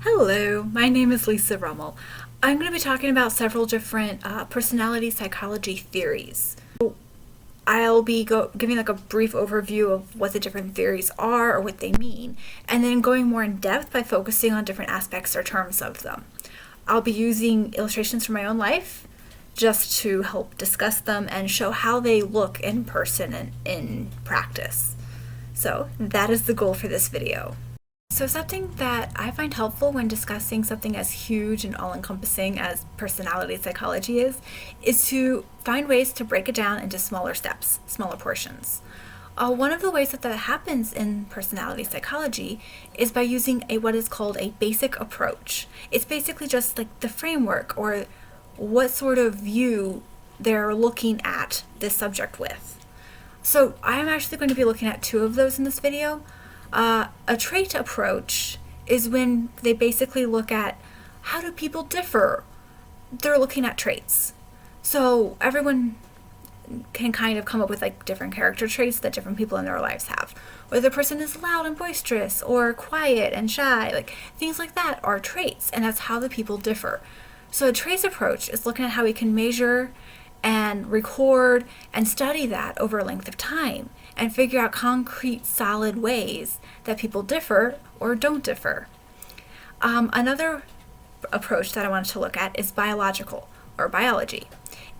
Hello, my name is Lisa Rummel. I'm going to be talking about several different personality psychology theories. I'll be giving like a brief overview of what the different theories are or what they mean, and then going more in depth by focusing on different aspects or terms of them. I'll be using illustrations from my own life just to help discuss them and show how they look in person and in practice. So that is the goal for this video. So something that I find helpful when discussing something as huge and all-encompassing as personality psychology is to find ways to break it down into smaller steps, smaller portions. One of the ways that happens in personality psychology is by using what is called a basic approach. It's basically just like the framework or what sort of view they're looking at this subject with. So I'm actually going to be looking at two of those in this video. A trait approach is when they basically look at how do people differ. They're looking at traits. So everyone can kind of come up with like different character traits that different people in their lives have. Whether the person is loud and boisterous or quiet and shy, like things like that are traits, and that's how the people differ. So a traits approach is looking at how we can measure and record and study that over a length of time and figure out concrete, solid ways that people differ or don't differ. Another approach that I wanted to look at is biological or biology.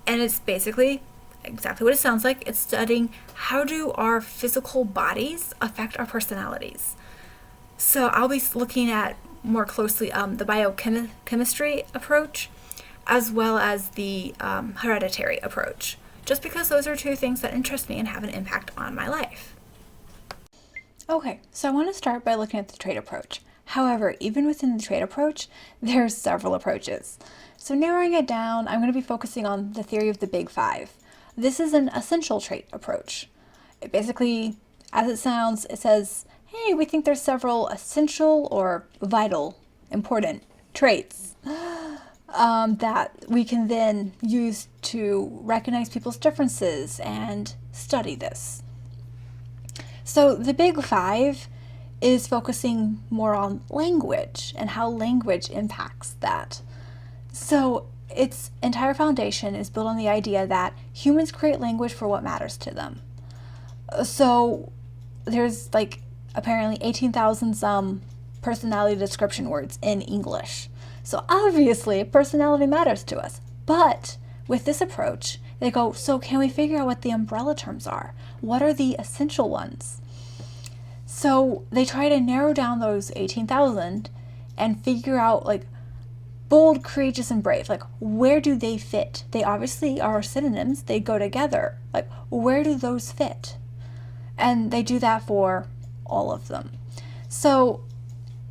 And it's basically exactly what it sounds like. It's studying how do our physical bodies affect our personalities. So I'll be looking at more closely the biochemistry approach as well as the hereditary approach, just because those are two things that interest me and have an impact on my life. Okay, so I want to start by looking at the trait approach. However, even within the trait approach, there's several approaches. So narrowing it down, I'm going to be focusing on the theory of the Big Five. This is an essential trait approach. It basically, as it sounds, it says, hey, we think there's several essential or vital, important traits that we can then use to recognize people's differences and study this. So the Big Five is focusing more on language and how language impacts that. So its entire foundation is built on the idea that humans create language for what matters to them. So there's like apparently 18,000 some personality description words in English. So obviously personality matters to us. But with this approach, they go, so can we figure out what the umbrella terms are? What are the essential ones? So they try to narrow down those 18,000 and figure out like bold, courageous, and brave. Like, where do they fit? They obviously are synonyms. They go together. Like, where do those fit? And they do that for all of them. So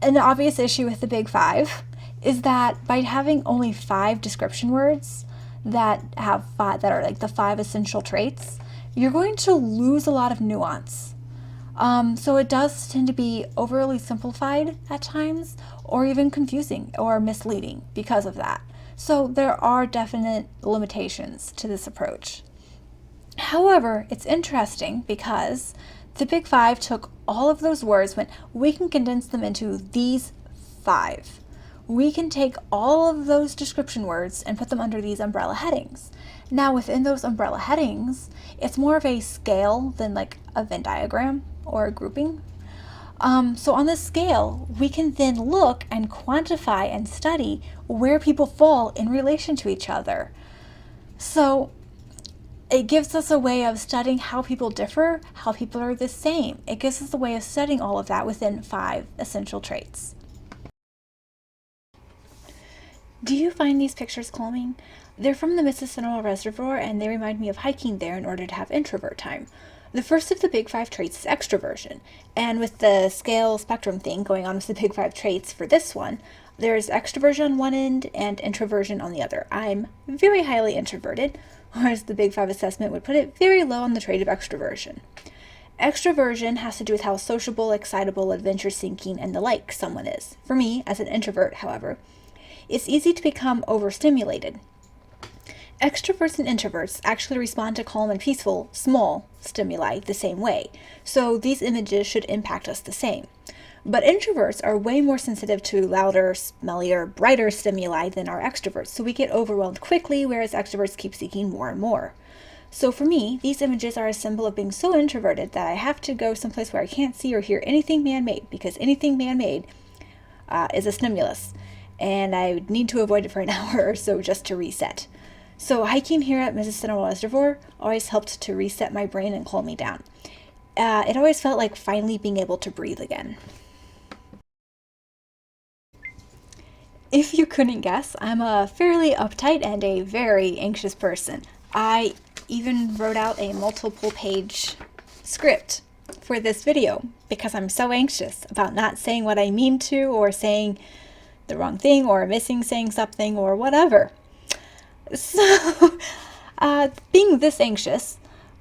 an obvious issue with the Big Five is that by having only 5 description words that are like the 5 essential traits, you're going to lose a lot of nuance. So it does tend to be overly simplified at times, or even confusing or misleading because of that. So there are definite limitations to this approach. However, it's interesting because the Big Five took all of those words, we can condense them into these 5. We can take all of those description words and put them under these umbrella headings. Now within those umbrella headings, it's more of a scale than like a Venn diagram or a grouping. So on this scale, we can then look and quantify and study where people fall in relation to each other. So it gives us a way of studying how people differ, how people are the same. It gives us a way of studying all of that within 5 essential traits. Do you find these pictures calming? They're from the Mississippi Reservoir, and they remind me of hiking there in order to have introvert time. The first of the Big Five traits is extroversion, and with the scale spectrum thing going on with the Big Five traits for this one, there's extroversion on one end and introversion on the other. I'm very highly introverted, whereas the Big Five assessment would put it very low on the trait of extroversion. Extroversion has to do with how sociable, excitable, adventure-seeking, and the like someone is. For me, as an introvert, however, it's easy to become overstimulated. Extroverts and introverts actually respond to calm and peaceful, small stimuli the same way, so these images should impact us the same. But introverts are way more sensitive to louder, smellier, brighter stimuli than our extroverts, so we get overwhelmed quickly, whereas extroverts keep seeking more and more. So for me, these images are a symbol of being so introverted that I have to go someplace where I can't see or hear anything man-made, because anything man-made is a stimulus, and I would need to avoid it for an hour or so just to reset. So hiking here at Mississippi Reservoir always helped to reset my brain and calm me down. It always felt like finally being able to breathe again. If you couldn't guess, I'm a fairly uptight and a very anxious person. I even wrote out a multiple page script for this video because I'm so anxious about not saying what I mean to, or saying the wrong thing, or missing saying something, or whatever. So being this anxious,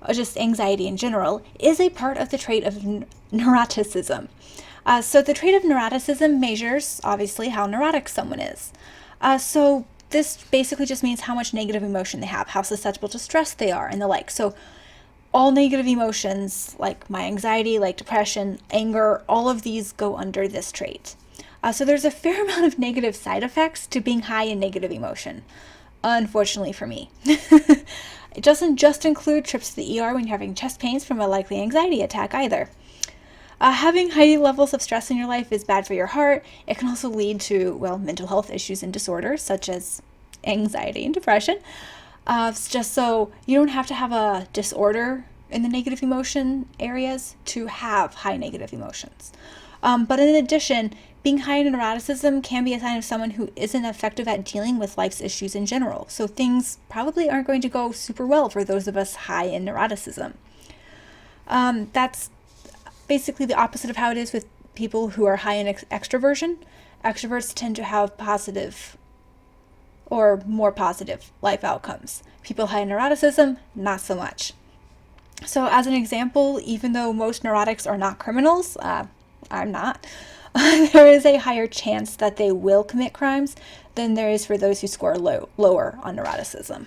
or just anxiety in general, is a part of the trait of neuroticism. So the trait of neuroticism measures, obviously, how neurotic someone is. So this basically just means how much negative emotion they have, how susceptible to stress they are, and the like. So all negative emotions, like my anxiety, like depression, anger, all of these go under this trait. So there's a fair amount of negative side effects to being high in negative emotion, unfortunately for me. It doesn't just include trips to the ER when you're having chest pains from a likely anxiety attack either. Having high levels of stress in your life is bad for your heart. It can also lead to, mental health issues and disorders such as anxiety and depression. Just so you don't have to have a disorder in the negative emotion areas to have high negative emotions. But in addition, being high in neuroticism can be a sign of someone who isn't effective at dealing with life's issues in general. So things probably aren't going to go super well for those of us high in neuroticism. That's basically the opposite of how it is with people who are high in extroversion. Extroverts tend to have positive or more positive life outcomes. People high in neuroticism, not so much. So as an example, even though most neurotics are not criminals, I'm not, there is a higher chance that they will commit crimes than there is for those who score lower on neuroticism.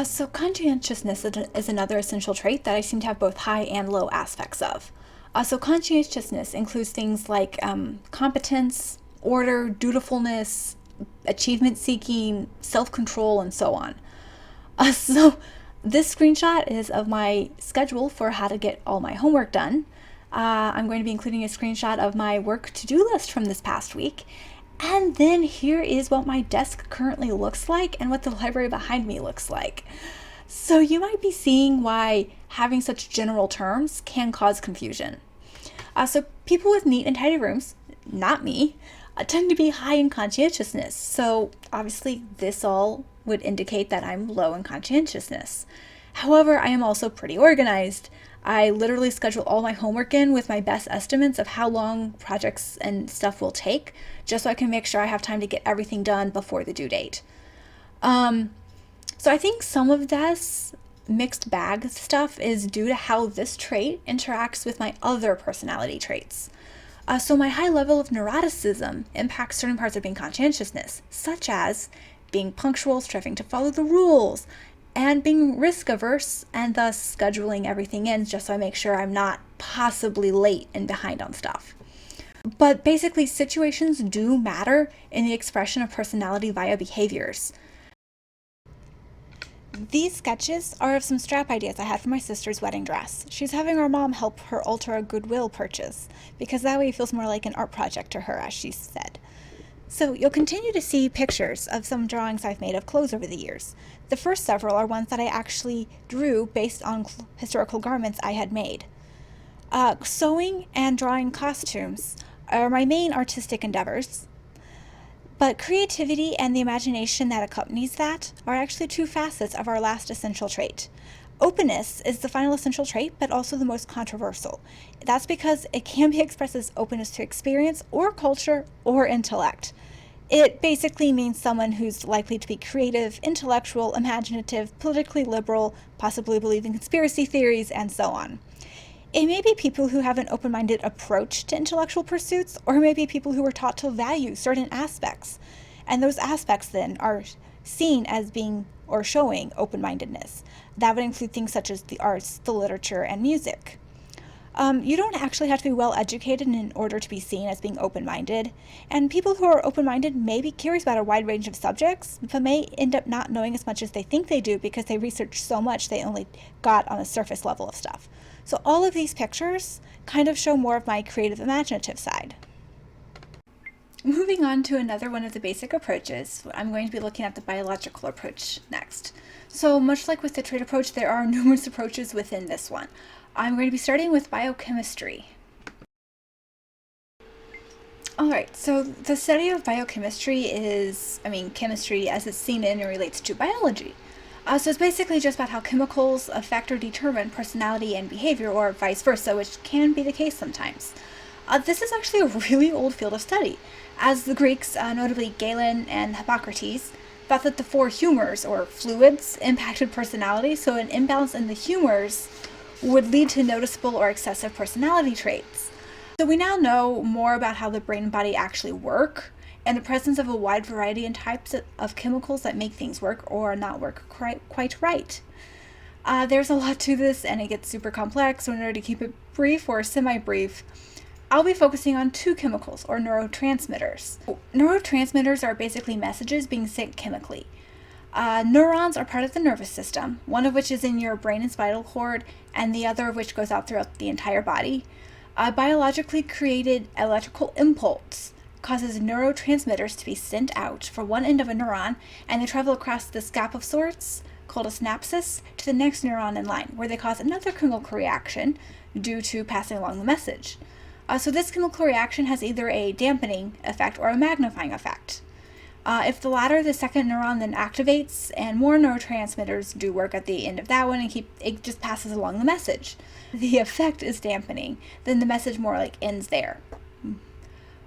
So conscientiousness is another essential trait that I seem to have both high and low aspects of. So conscientiousness includes things like competence, order, dutifulness, achievement seeking, self-control, and so on. So this screenshot is of my schedule for how to get all my homework done. I'm going to be including a screenshot of my work to-do list from this past week. And then here is what my desk currently looks like and what the library behind me looks like. So you might be seeing why having such general terms can cause confusion. So people with neat and tidy rooms, not me, tend to be high in conscientiousness. So obviously this all would indicate that I'm low in conscientiousness. However, I am also pretty organized. I literally schedule all my homework in with my best estimates of how long projects and stuff will take, just so I can make sure I have time to get everything done before the due date. So I think some of this mixed bag stuff is due to how this trait interacts with my other personality traits. So my high level of neuroticism impacts certain parts of being conscientiousness, such as being punctual, striving to follow the rules, and being risk averse, and thus scheduling everything in just so I make sure I'm not possibly late and behind on stuff. But basically, situations do matter in the expression of personality via behaviors. These sketches are of some strap ideas I had for my sister's wedding dress. She's having our mom help her alter a Goodwill purchase, because that way it feels more like an art project to her, as she said. So you'll continue to see pictures of some drawings I've made of clothes over the years. The first several are ones that I actually drew based on historical garments I had made. Sewing and drawing costumes are my main artistic endeavors, but creativity and the imagination that accompanies that are actually two facets of our last essential trait. Openness is the final essential trait, but also the most controversial. That's because it can be expressed as openness to experience or culture or intellect. It basically means someone who's likely to be creative, intellectual, imaginative, politically liberal, possibly believe in conspiracy theories, and so on. It may be people who have an open-minded approach to intellectual pursuits, or it may be people who were taught to value certain aspects. And those aspects then are seen as being or showing open-mindedness. That would include things such as the arts, the literature, and music. You don't actually have to be well educated in order to be seen as being open-minded, and people who are open-minded may be curious about a wide range of subjects, but may end up not knowing as much as they think they do because they research so much they only got on the surface level of stuff. So all of these pictures kind of show more of my creative imaginative side. Moving on to another one of the basic approaches, I'm going to be looking at the biological approach next. So much like with the trait approach, there are numerous approaches within this one. I'm going to be starting with biochemistry. Alright, so the study of biochemistry is, chemistry as it's seen in and relates to biology. So it's basically just about how chemicals affect or determine personality and behavior, or vice versa, which can be the case sometimes. This is actually a really old field of study, as the Greeks, notably Galen and Hippocrates, thought that the four humors, or fluids, impacted personality, so an imbalance in the humors would lead to noticeable or excessive personality traits. So we now know more about how the brain and body actually work, and the presence of a wide variety and types of chemicals that make things work or not work quite right. There's a lot to this, and it gets super complex, so in order to keep it brief or semi-brief, I'll be focusing on two chemicals, or neurotransmitters. Neurotransmitters are basically messages being sent chemically. Neurons are part of the nervous system, one of which is in your brain and spinal cord, and the other of which goes out throughout the entire body. A biologically created electrical impulse causes neurotransmitters to be sent out from one end of a neuron, and they travel across this gap of sorts, called a synapsis, to the next neuron in line, where they cause another chemical reaction due to passing along the message. So this chemical reaction has either a dampening effect or a magnifying effect. If the latter, the second neuron then activates, and more neurotransmitters do work at the end of that one, and it just passes along the message. The effect is dampening, then the message more like ends there.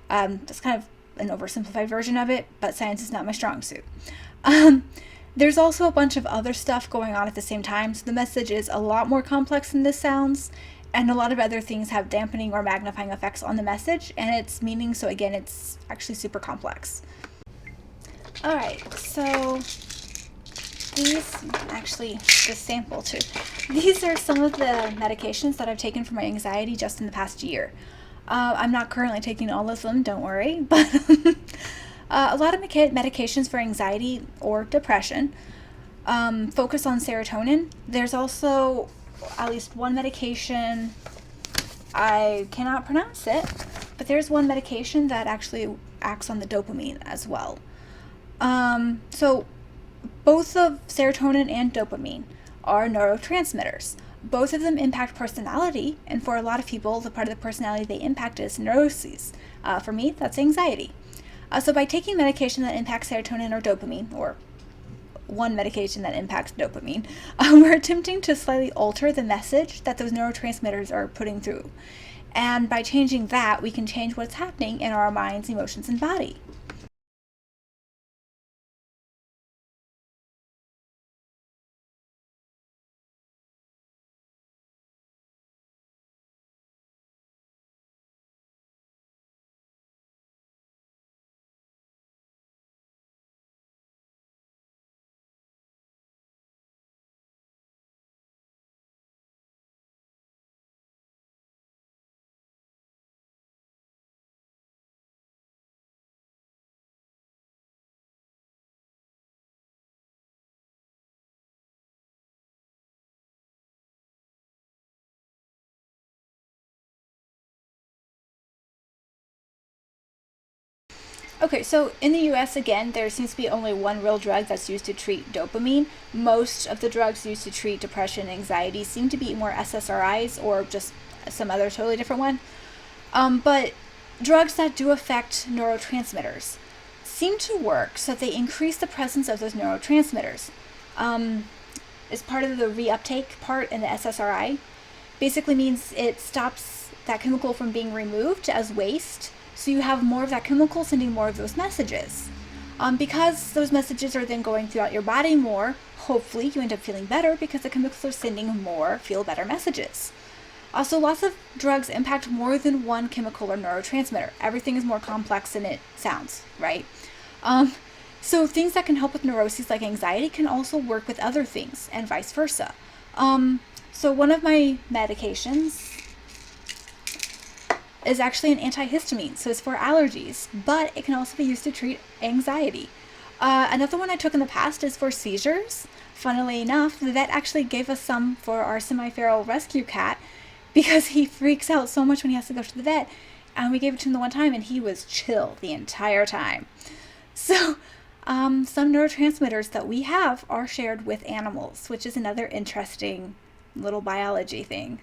That's kind of an oversimplified version of it, but science is not my strong suit. There's also a bunch of other stuff going on at the same time, so the message is a lot more complex than this sounds, and a lot of other things have dampening or magnifying effects on the message and its meaning, so again, it's actually super complex. Alright, so this sample too. These are some of the medications that I've taken for my anxiety just in the past year. I'm not currently taking all of them, don't worry, but a lot of medications for anxiety or depression focus on serotonin. There's also at least one medication, I cannot pronounce it, but there's one medication that actually acts on the dopamine as well. So both of serotonin and dopamine are neurotransmitters. Both of them impact personality, and for a lot of people, the part of the personality they impact is neuroses. For me, that's anxiety. So by taking medication that impacts serotonin or dopamine, or one medication that impacts dopamine, we're attempting to slightly alter the message that those neurotransmitters are putting through. And by changing that, we can change what's happening in our minds, emotions, and body. Okay, so in the US, again, there seems to be only one real drug that's used to treat dopamine. Most of the drugs used to treat depression and anxiety seem to be more SSRIs or just some other totally different one. But drugs that do affect neurotransmitters seem to work so that they increase the presence of those neurotransmitters. As part of the reuptake part in the SSRI, basically means it stops that chemical from being removed as waste, so you have more of that chemical sending more of those messages. Because those messages are then going throughout your body more, hopefully you end up feeling better because the chemicals are sending more feel better messages. Also, lots of drugs impact more than one chemical or neurotransmitter. Everything is more complex than it sounds, right? So things that can help with neuroses like anxiety can also work with other things, and vice versa. So one of my medications is actually an antihistamine, so it's for allergies, but it can also be used to treat anxiety. Another one I took in the past is for seizures. Funnily enough, the vet actually gave us some for our semi-feral rescue cat because he freaks out so much when he has to go to the vet, and we gave it to him the one time and he was chill the entire time. So some neurotransmitters that we have are shared with animals, which is another interesting little biology thing.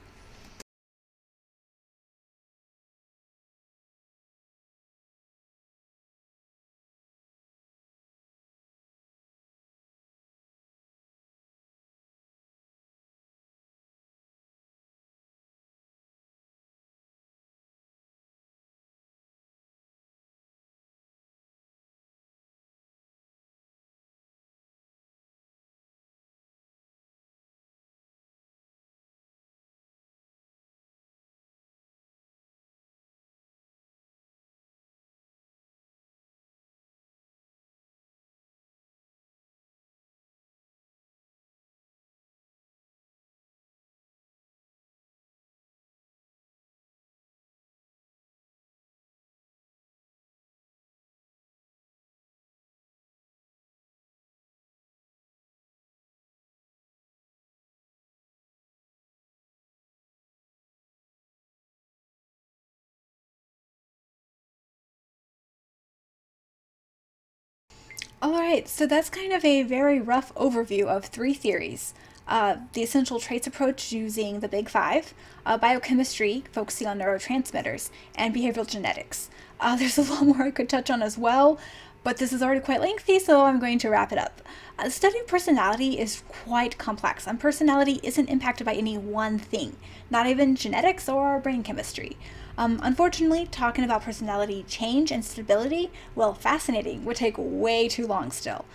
All right, so that's kind of a very rough overview of three theories. The essential traits approach using the big five, biochemistry focusing on neurotransmitters, and behavioral genetics. There's a lot more I could touch on as well, but this is already quite lengthy, so I'm going to wrap it up. Studying personality is quite complex, and personality isn't impacted by any one thing, not even genetics or brain chemistry. Unfortunately, talking about personality change and stability, well, fascinating, would take way too long still.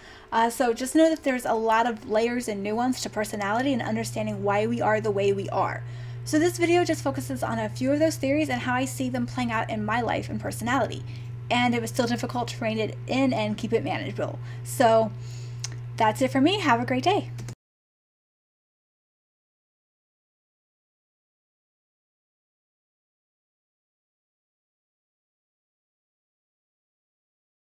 So just know that there's a lot of layers and nuance to personality and understanding why we are the way we are. So this video just focuses on a few of those theories and how I see them playing out in my life and personality. And it was still difficult to rein it in and keep it manageable. So that's it for me. Have a great day.